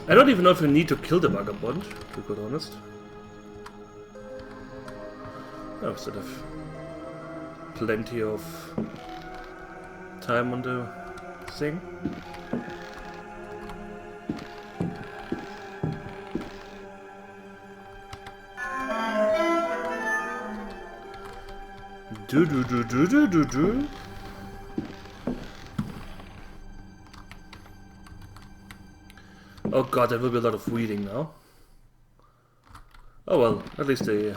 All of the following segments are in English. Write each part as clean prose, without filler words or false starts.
I don't even know if we need to kill the vagabond, to be quite honest. Oh, still have plenty of time on the thing. Do. Oh god, there will be a lot of reading now. Oh well, at least the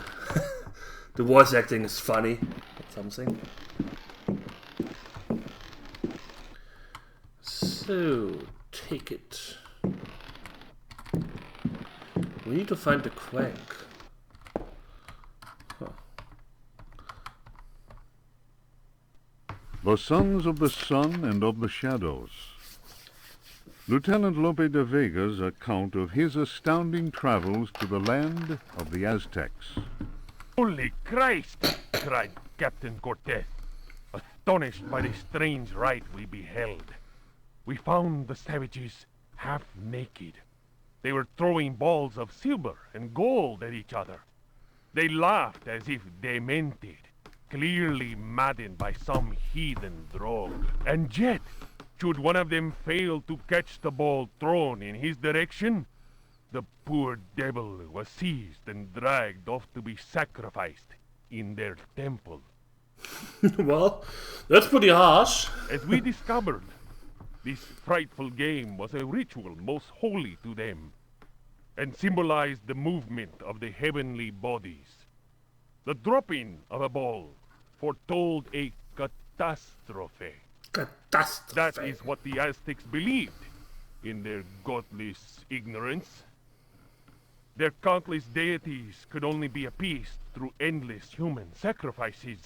the voice acting is funny. That's something. So, take it. We need to find the crank. Huh. The Sons of the Sun and of the Shadows. Lieutenant Lope de Vega's account of his astounding travels to the land of the Aztecs. Holy Christ! Cried Captain Cortez, astonished by the strange rite we beheld. We found the savages half naked. They were throwing balls of silver and gold at each other. They laughed as if demented, clearly maddened by some heathen drug. And yet, should one of them fail to catch the ball thrown in his direction, the poor devil was seized and dragged off to be sacrificed in their temple. Well, that's pretty harsh. As we discovered, this frightful game was a ritual most holy to them, and symbolized the movement of the heavenly bodies. The dropping of a ball foretold a catastrophe. Catastrophe. That is what the Aztecs believed, in their godless ignorance. Their countless deities could only be appeased through endless human sacrifices.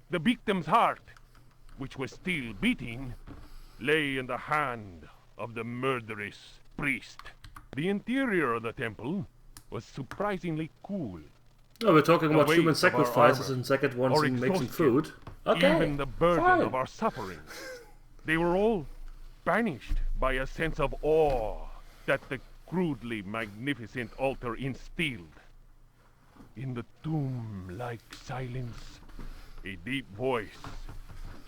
The victim's heart, which was still beating, lay in the hand of the murderous priest. The interior of the temple was surprisingly cool. Oh, we're talking The about weight human of our sacrifices armor, and second ones our in making exhaustion, food. Okay, even the burden fine. of our suffering. They were all banished by a sense of awe that the crudely magnificent altar instilled. In the tomb-like silence, a deep voice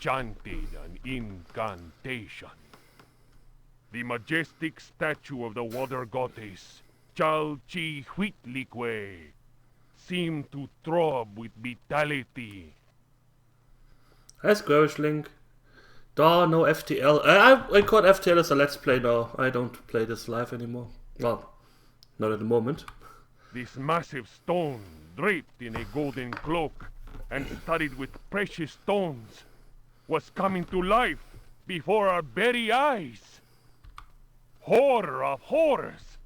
chanted an incantation. The majestic statue of the water goddess, Chalchihuitlicue, seemed to throb with vitality. Hi, Squirishling. Duh, no FTL. I caught FTL as a let's play now. I don't play this live anymore. Well, not at the moment. This massive stone, draped in a golden cloak and studded with precious stones, was coming to life before our very eyes. Horror of horrors!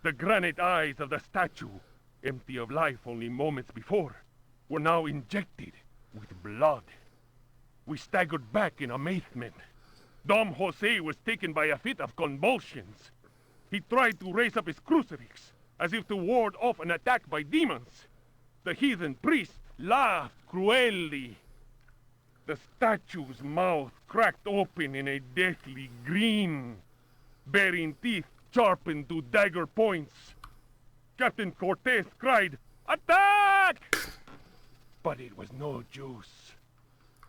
The granite eyes of the statue, empty of life only moments before, were now injected with blood. We staggered back in amazement. Dom Jose was taken by a fit of convulsions. He tried to raise up his crucifix, as if to ward off an attack by demons. The heathen priest laughed cruelly. The statue's mouth cracked open in a deathly grin, bearing teeth sharpened to dagger points. Captain Cortez cried, "Attack!" But it was no use.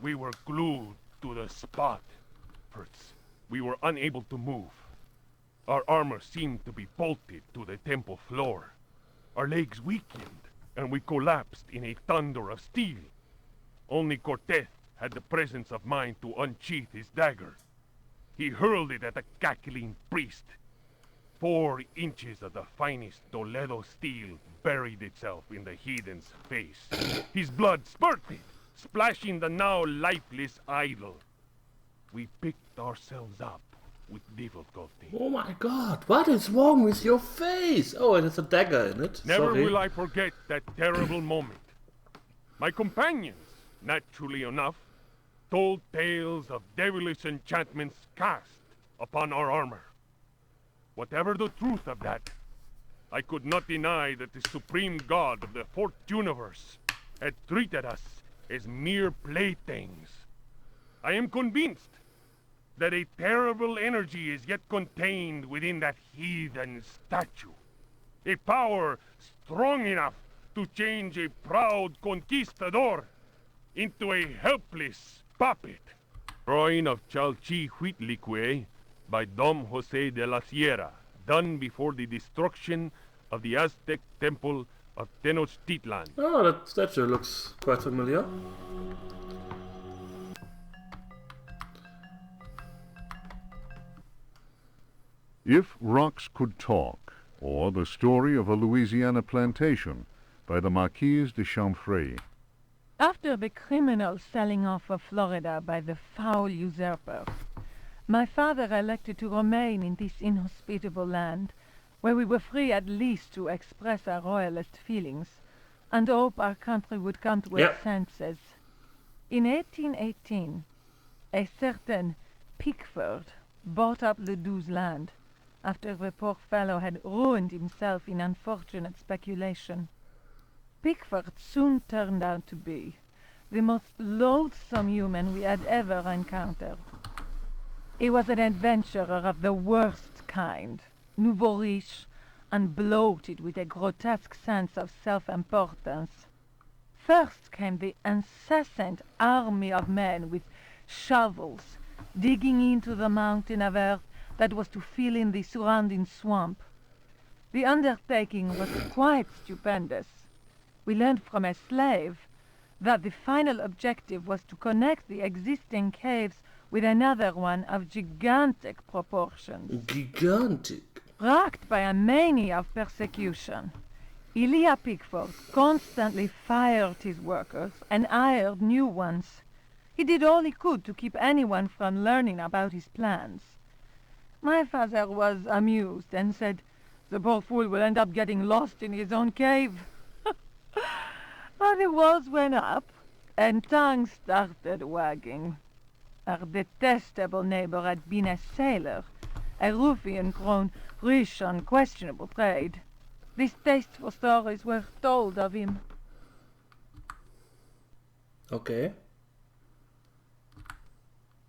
We were glued to the spot. First, we were unable to move. Our armor seemed to be bolted to the temple floor. Our legs weakened, and we collapsed in a thunder of steel. Only Cortez had the presence of mind to unsheath his dagger. He hurled it at the cackling priest. 4 inches of the finest Toledo steel buried itself in the heathen's face. His blood spurted, splashing the now lifeless idol. We picked ourselves up with difficulty. Oh my god, what is wrong with your face? Oh, and there's a dagger in it. Never Sorry. will I forget that terrible moment. My companions, naturally enough, told tales of devilish enchantments cast upon our armor. Whatever the truth of that, I could not deny that the supreme god of the fourth universe had treated us as mere playthings. I am convinced that a terrible energy is yet contained within that heathen statue. A power strong enough to change a proud conquistador into a helpless puppet. Drawing of Chalchihuitlicue by Dom Jose de la Sierra, done before the destruction of the Aztec temple of Tenochtitlan. Oh, that statue looks quite familiar. If Rocks Could Talk, or The Story of a Louisiana Plantation by the Marquise de Chamfray. After the criminal selling off of Florida by the foul usurper, my father elected to remain in this inhospitable land, where we were free at least to express our royalist feelings, and hope our country would come to its senses. In 1818, a certain Pickford bought up Ledoux's land, after the poor fellow had ruined himself in unfortunate speculation. Pickford soon turned out to be the most loathsome human we had ever encountered. He was an adventurer of the worst kind, nouveau riche, and bloated with a grotesque sense of self-importance. First came the incessant army of men with shovels, digging into the mountain of earth that was to fill in the surrounding swamp. The undertaking was quite stupendous. We learned from a slave that the final objective was to connect the existing caves with another one of gigantic proportions. Gigantic. Racked by a mania of persecution, Elia Pickford constantly fired his workers and hired new ones. He did all he could to keep anyone from learning about his plans. My father was amused and said, "The poor fool will end up getting lost in his own cave." But the walls went up, and tongues started wagging. Our detestable neighbor had been a sailor, a ruffian grown rich on questionable trade. Distasteful stories were told of him. Okay.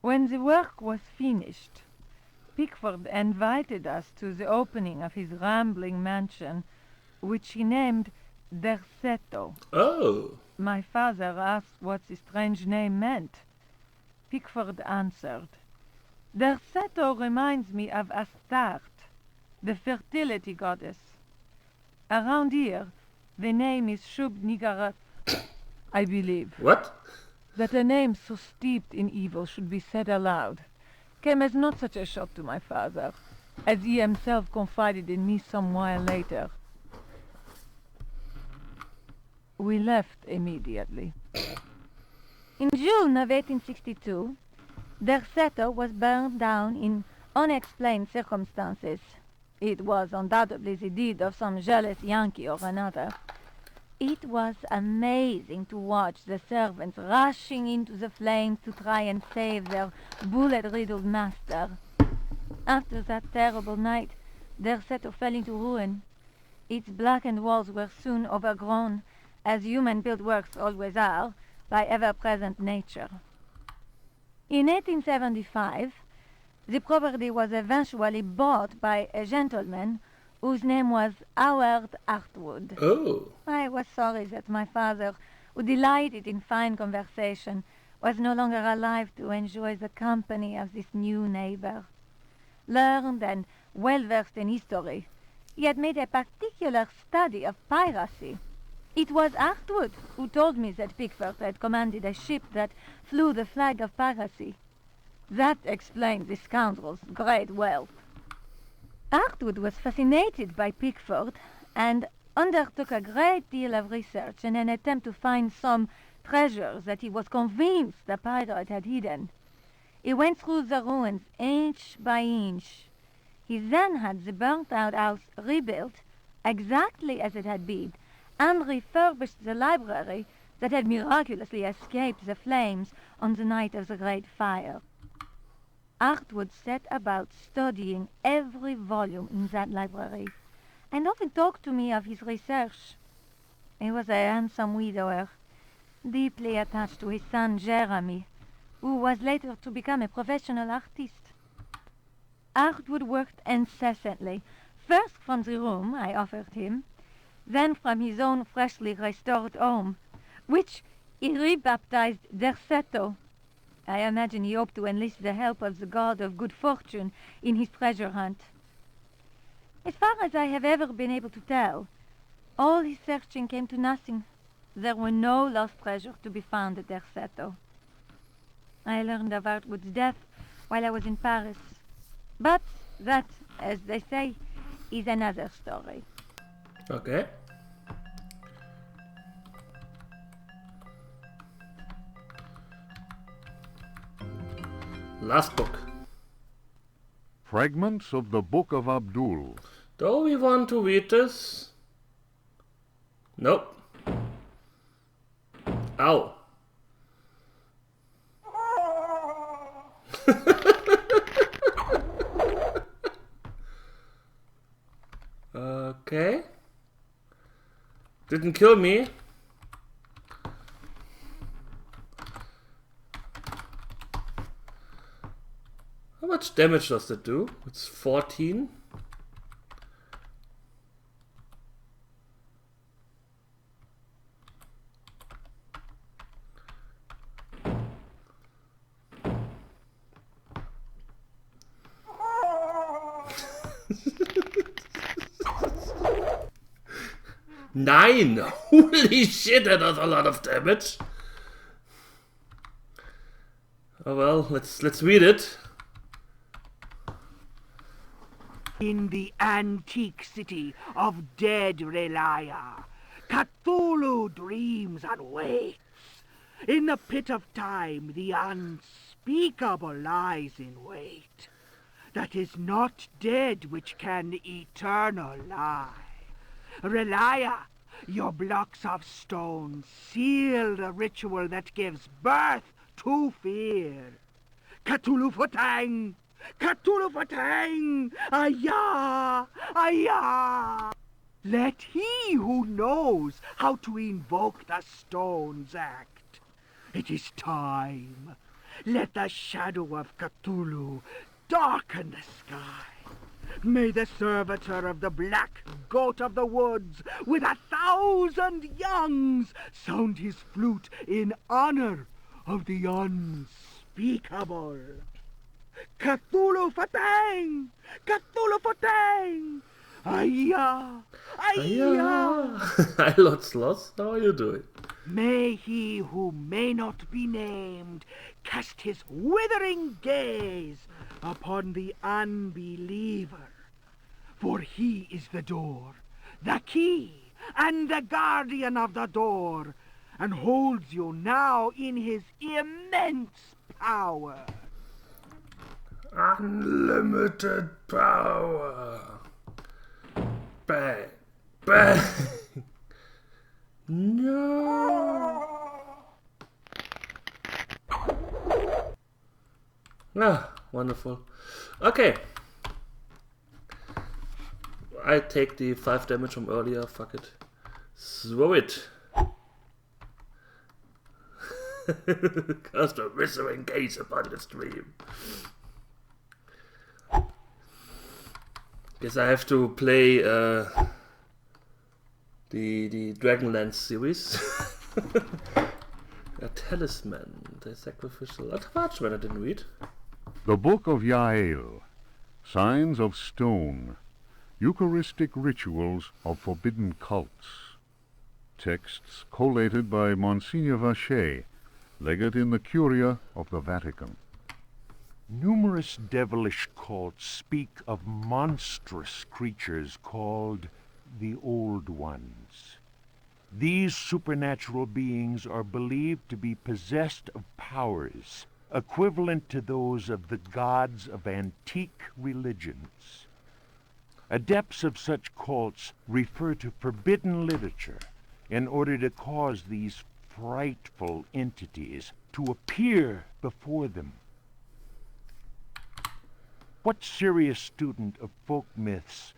When the work was finished, Pickford invited us to the opening of his rambling mansion, which he named Derceto. Oh. My father asked what the strange name meant. Pickford answered, "Derceto reminds me of Astarte, the fertility goddess. Around here, the name is Shub-Niggurath, I believe." What? That a name so steeped in evil should be said aloud came as not such a shock to my father, as he himself confided in me some while later. We left immediately. In June of 1862, Derceto was burned down in unexplained circumstances. It was undoubtedly the deed of some jealous Yankee or another. It was amazing to watch the servants rushing into the flames to try and save their bullet-riddled master. After that terrible night, Derceto fell into ruin. Its blackened walls were soon overgrown, as human-built works always are, by ever-present nature. In 1875, the property was eventually bought by a gentleman whose name was Howard Artwood. Oh. I was sorry that my father, who delighted in fine conversation, was no longer alive to enjoy the company of this new neighbor. Learned and well-versed in history, he had made a particular study of piracy. It was Artwood who told me that Pickford had commanded a ship that flew the flag of piracy. That explained the scoundrel's great wealth. Artwood was fascinated by Pickford and undertook a great deal of research in an attempt to find some treasures that he was convinced the pirate had hidden. He went through the ruins inch by inch. He then had the burnt-out house rebuilt exactly as it had been, and refurbished the library that had miraculously escaped the flames on the night of the Great Fire. Artwood set about studying every volume in that library, and often talked to me of his research. He was a handsome widower, deeply attached to his son Jeremy, who was later to become a professional artist. Artwood worked incessantly, first from the room I offered him, then from his own freshly restored home, which he rebaptized Derceto. I imagine he hoped to enlist the help of the god of good fortune in his treasure hunt. As far as I have ever been able to tell, all his searching came to nothing. There were no lost treasure to be found at Derceto. I learned of Artwood's death while I was in Paris. But that, as they say, is another story. Okay. Last book. Fragments of the Book of Abdul. Do we want to read this? Nope. Ow. Okay. Didn't kill me. How much damage does that do? It's 14. Nine! Holy shit, that does a lot of damage. Oh well, let's read it. In the antique city of dead Relia, Cthulhu dreams and waits. In the pit of time, the unspeakable lies in wait. That is not dead which can eternal lie. Relia, your blocks of stone seal the ritual that gives birth to fear. Cthulhu Fatang! Cthulhu Fatang! Ayah! Ayah! Let he who knows how to invoke the stones act. It is time. Let the shadow of Cthulhu darken the sky. May the servitor of the black goat of the woods with 1,000 youngs sound his flute in honor of the unspeakable. Cthulhu Fatang! Cthulhu Fatang! Ayah! Ayah! I lost. How are you doing? May he who may not be named cast his withering gaze upon the unbeliever, for he is the door, the key, and the guardian of the door, and holds you now in his immense power. Unlimited power. Bang. Bang. No. Ah, wonderful. Okay. I take the 5 damage from earlier. Fuck it. Throw it. Cast a withering gaze upon the stream. Guess I have to play the Dragonlance series. A talisman, the sacrificial. A parchment I didn't read. The Book of Yael. Signs of Stone. Eucharistic Rituals of Forbidden Cults. Texts collated by Monsignor Vacher, legate in the Curia of the Vatican. Numerous devilish cults speak of monstrous creatures called the Old Ones. These supernatural beings are believed to be possessed of powers equivalent to those of the gods of antique religions. Adepts of such cults refer to forbidden literature in order to cause these frightful entities to appear before them. What serious student of folk myths